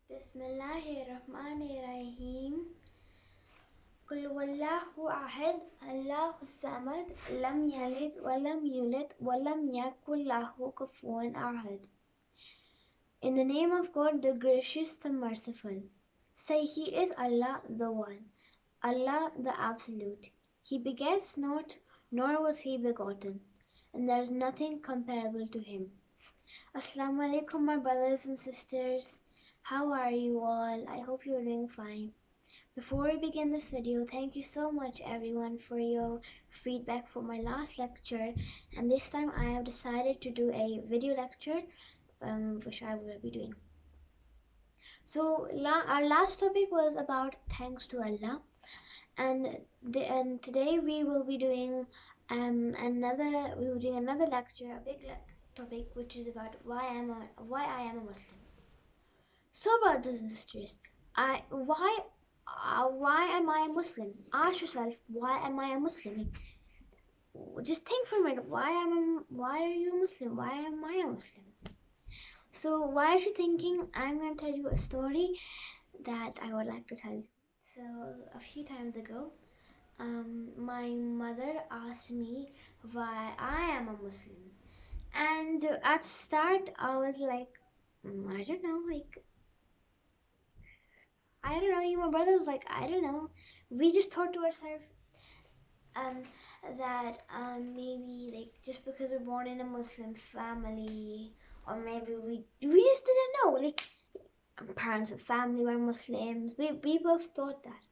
Bismillahirrahmanirrahim. Qul huwallahu ahad, Allahu samad, lam yalid walam yulad walam yakul lahu kufuwan ahad. In the name of God, the gracious, the merciful. Say, He is Allah the One, Allah the Absolute. He begets not, nor was He begotten, and there is nothing comparable to Him. Assalamu alaikum, my brothers and sisters. How are you all? I hope you're doing fine. Before we begin this video, thank you so much everyone for your feedback for my last lecture, and this time I have decided to do a video lecture which I will be doing. So our last topic was about thanks to Allah, and today we will be doing another lecture, a big topic, which is about why I am a Muslim. So, brothers and sisters, why am I a Muslim? Ask yourself, why am I a Muslim? Just think for a minute. Why are you a Muslim? Why am I a Muslim? So, while you're thinking, I'm going to tell you a story that I would like to tell you. So, a few times ago, my mother asked me why I am a Muslim, and at start I was like, I don't know, my brother was like, I don't know. We just thought to ourselves that maybe like just because we're born in a Muslim family, or maybe we just didn't know. Like our parents and family were Muslims. We both thought that.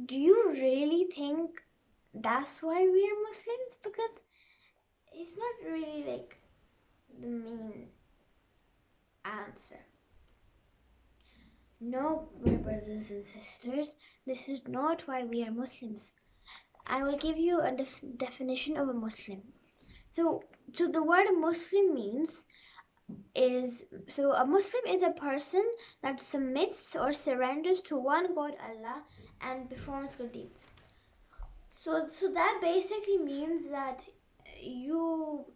Do you really think that's why we are Muslims? Because it's not really like the main answer. No, my brothers and sisters, this is not why we are Muslims. I will give you a definition of a Muslim. So the word Muslim means a Muslim is a person that submits or surrenders to one God, Allah, and performs good deeds. So that basically means that you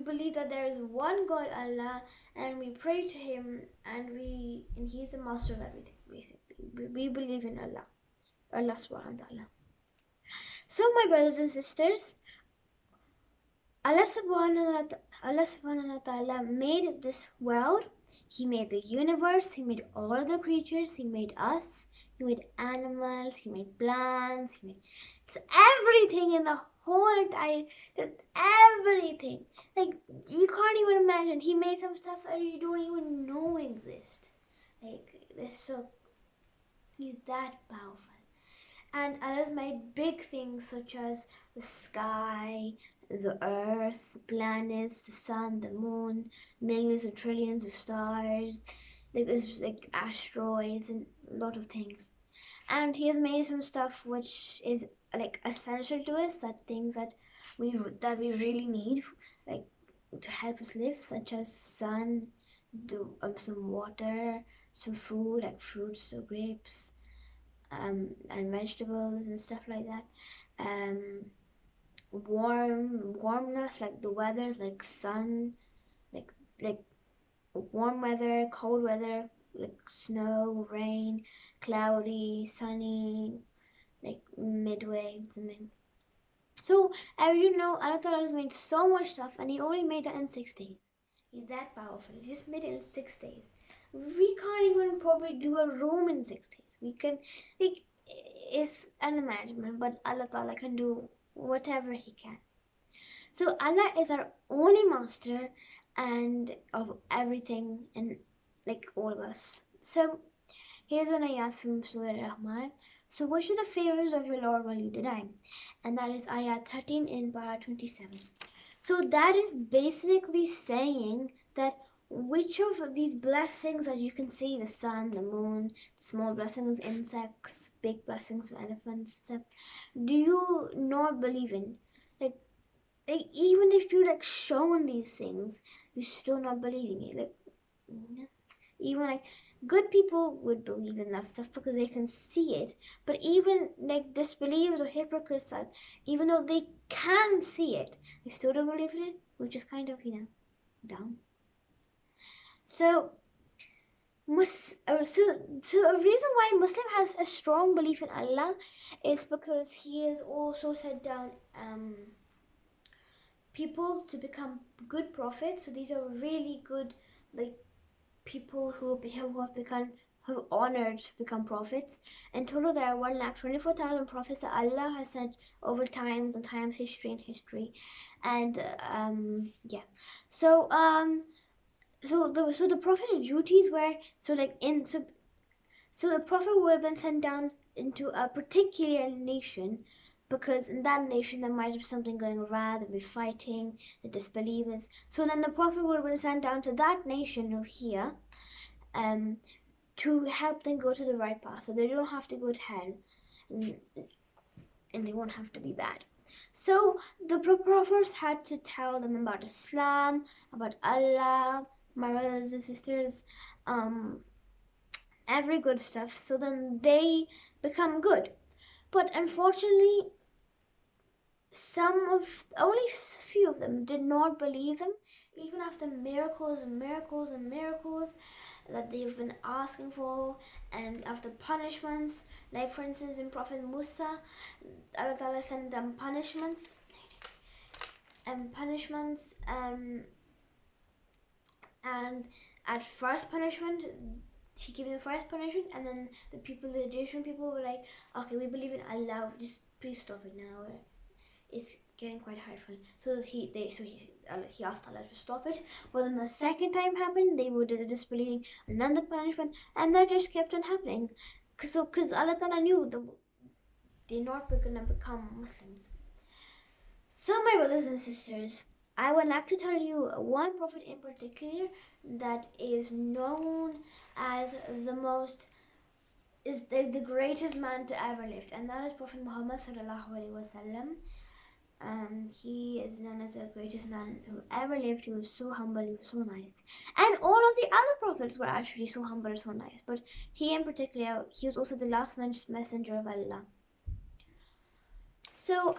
believe that there is one God, Allah, and we pray to Him, and He's the master of everything. Basically, we believe in Allah subhanahu wa ta'ala. So, my brothers and sisters, Allah subhanahu wa ta'ala made this world. He made the universe. He made all the creatures. He made us. He made animals. He made plants. He made everything in the whole entire, everything. Like, you can't even imagine. He made some stuff that you don't even know exist. Like, He's that powerful. And Allah's made big things such as the sky, the earth, the planets, the sun, the moon, millions or trillions of stars, like asteroids and a lot of things. And He has made some stuff which is like essential to us, things that we really need, like to help us live, such as sun, some water, some food like fruits or grapes, and vegetables and stuff like that. Warmness, like the weathers, like sun, like warm weather, cold weather, like snow, rain, cloudy, sunny, like midway, something. So, as you know, Allah Ta'ala has made so much stuff, and He only made that in 6 days. He's that powerful. He just made it in 6 days. We can't even probably do a room in 6 days. We can, like, it's unimaginable, but Allah Ta'ala can do whatever He can. So Allah is our only master and of everything, and like all of us. So here's an ayat from Surah Rahman. So worship the favors of your Lord while you deny. And that is ayat 13 in para 27. So that is basically saying that which of these blessings that you can see, the sun, the moon, small blessings, insects, big blessings, elephants, stuff, do you not believe in? Like even if you like shown these things, you're still not believing it. Like even like good people would believe in that stuff because they can see it. But even like disbelievers or hypocrites, that even though they can see it, they still don't believe in it, which is kind of dumb. So so a reason why Muslim has a strong belief in Allah is because He has also set down people to become good prophets. So these are really good, like, people who have become, who are honored to become prophets. And total there are 1,24,000 prophets that Allah has sent over times and times, history and history. And yeah. So the prophet's duties were, so the prophet would have been sent down into a particular nation, because in that nation there might be something going wrong, there'd be fighting, the disbelievers. So then the prophet would have been sent down to that nation over here, to help them go to the right path, so they don't have to go to hell, and they won't have to be bad. So the prophets had to tell them about Islam, about Allah, my brothers and sisters, every good stuff, so then they become good. But unfortunately, only few of them did not believe them, even after miracles and miracles and miracles that they've been asking for, and after punishments, like for instance in Prophet Musa, Allah Ta'ala sent them punishments, and at first punishment, He gave them first punishment, and then the Egyptian people were like, okay, we believe in Allah, just please stop it now, it's getting quite hurtful. So he asked Allah to stop it. But then the second time happened, they were disbelieving, another punishment, and that just kept on happening. Because Allah Ta'ala knew they're not gonna become Muslims. So my brothers and sisters, I would like to tell you one prophet in particular that is known as the greatest man to ever live, and that is Prophet Muhammad sallallahu alaihi wasallam. He is known as the greatest man who ever lived. He was so humble, he was so nice. And all of the other prophets were actually so humble, so nice. But he in particular, he was also the last messenger of Allah. So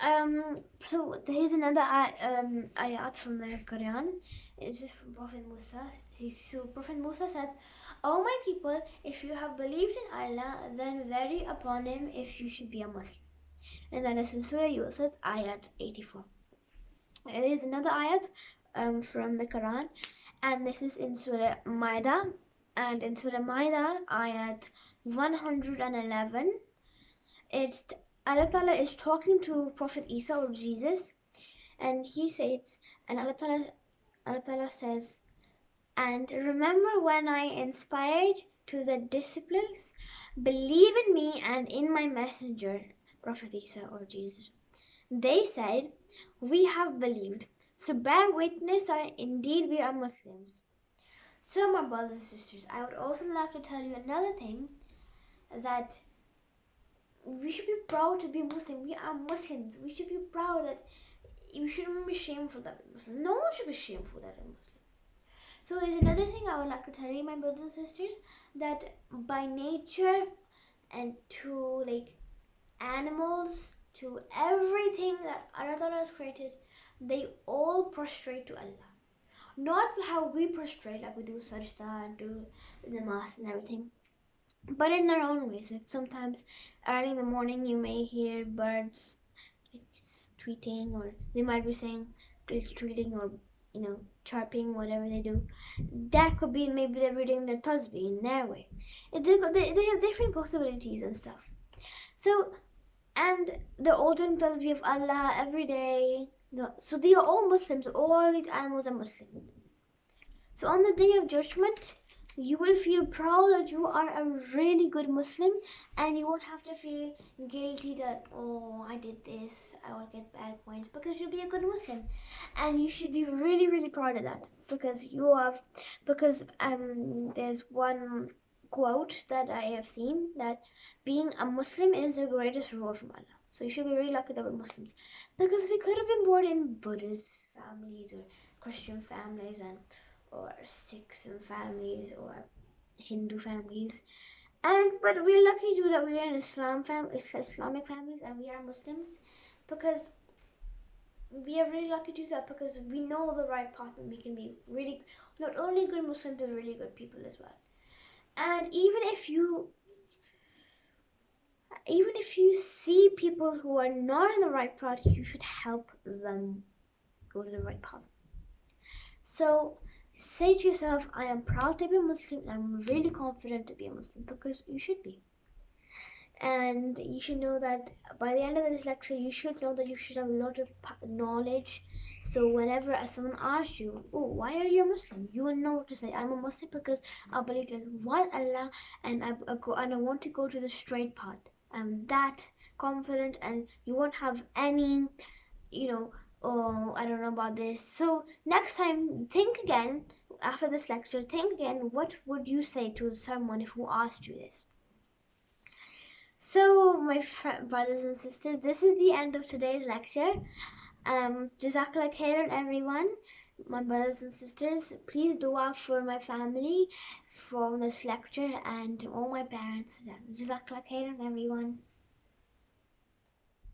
here's another ayat from the Quran. It's just from Prophet Musa. Prophet Musa said, "O my people, if you have believed in Allah, then vary upon Him if you should be a Muslim." And that is in Surah Yusuf, ayat 84. There is another ayat from the Quran, and this is in Surah Maida. And in Surah Maida, ayat 111, it's Allah Ta'ala is talking to Prophet Isa or Jesus, and he says, and Allah Ta'ala says, "And remember when I inspired to the disciples, believe in me and in my messenger," Prophet Isa or Jesus. "They said, we have believed, so bear witness that indeed we are Muslims." So my brothers and sisters, I would also like to tell you another thing, that we should be proud to be Muslim. We are Muslims. We should be proud that you shouldn't be shameful that we're Muslim. No one should be shameful that we're Muslim. So there's another thing I would like to tell you, my brothers and sisters, that by nature and to animals, to everything that Allah has created, they all prostrate to Allah. Not how we prostrate, like we do sajda and do the mass and everything, but in their own ways. Like sometimes early in the morning you may hear birds tweeting, or they might be saying tweeting, or chirping, whatever they do. That could be maybe they're reading their tasbih in their way. They have different possibilities and stuff. So, and they're all doing tasbih of Allah every day. So they are all Muslims. All these animals are Muslims. So on the day of judgment, you will feel proud that you are a really good Muslim, and you won't have to feel guilty that, oh, I did this, I will get bad points, because you'll be a good Muslim. And you should be really, really proud of that, because there's one quote that I have seen, that being a Muslim is the greatest reward from Allah. So you should be really lucky that we're Muslims, because we could have been born in Buddhist families or Christian families or Sikhs families or Hindu families, but we're lucky too that we are in Islamic families, and we are Muslims, because we are really lucky to do that, because we know the right path, and we can be really not only good Muslims but really good people as well. And even if you see people who are not in the right path, you should help them go to the right path. So say to yourself, I am proud to be a Muslim and I'm really confident to be a Muslim, because you should be. And you should know that by the end of this lecture, you should know that you should have a lot of knowledge. So whenever someone asks you, oh, why are you a Muslim? You will know what to say. I'm a Muslim because I believe there's one Allah, and I want to go to the straight path. I'm that confident, and you won't have any, oh, I don't know about this. So next time, think again. After this lecture, think again, what would you say to someone who asked you this? So, my brothers and sisters, this is the end of today's lecture. Jazakallah khairan, everyone. My brothers and sisters, please dua for my family from this lecture and all my parents. Jazakallah khairan, everyone.